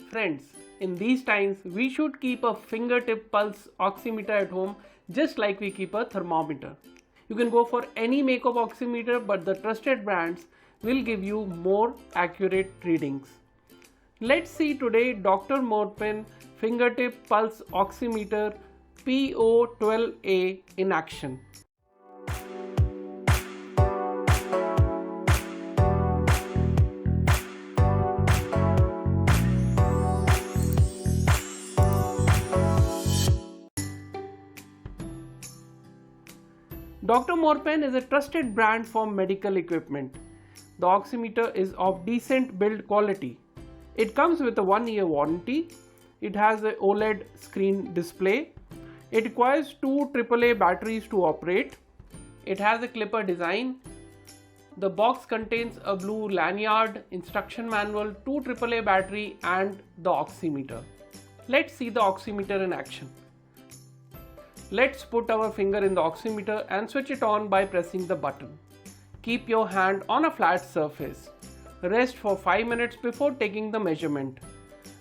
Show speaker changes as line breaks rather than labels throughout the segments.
Friends, in these times, we should keep a fingertip pulse oximeter at home just like we keep a thermometer. You can go for any make of oximeter, but the trusted brands will give you more accurate readings. Let's see today Dr. Morepen Fingertip Pulse Oximeter PO-12A in action. Dr. Morepen is a trusted brand for medical equipment. The oximeter is of decent build quality. It comes with a 1-year warranty. It has an OLED screen display. It requires 2 AAA batteries to operate. It has a clipper design. The box contains a blue lanyard, instruction manual, 2 AAA battery and the oximeter. Let's see the oximeter in action. Let's put our finger in the oximeter and switch it on by pressing the button. Keep your hand on a flat surface. Rest for 5 minutes before taking the measurement.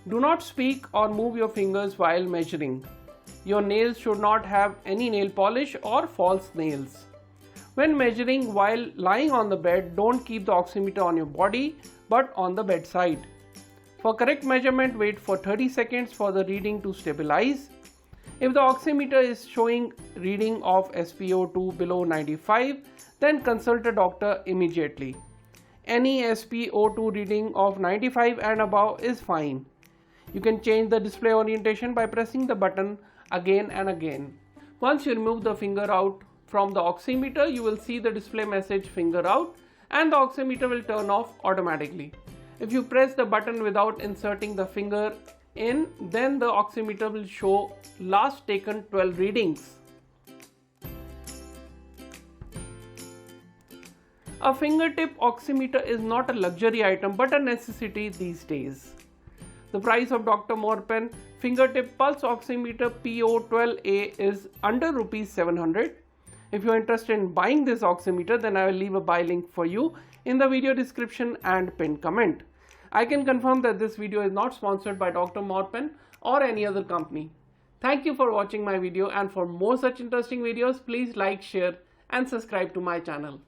Do not speak or move your fingers while measuring. Your nails should not have any nail polish or false nails. When measuring while lying on the bed, don't keep the oximeter on your body but on the bedside. For correct measurement, wait for 30 seconds for the reading to stabilize. If the oximeter is showing reading of SpO2 below 95, then consult a doctor immediately. Any SpO2 reading of 95 and above is fine. You can change the display orientation by pressing the button again and again. Once you remove the finger out from the oximeter, you will see the display message finger out and the oximeter will turn off automatically. If you press the button without inserting the finger in, then the oximeter will show last taken 12 readings. A fingertip oximeter is not a luxury item but a necessity these days. The price of Dr. Morepen Fingertip Pulse Oximeter PO-12A is under Rs 700. If you are interested in buying this oximeter, then I will leave a buy link for you in the video description and pinned comment. I can confirm that this video is not sponsored by Dr. Morepen or any other company. Thank you for watching my video, and for more such interesting videos, please like, share and subscribe to my channel.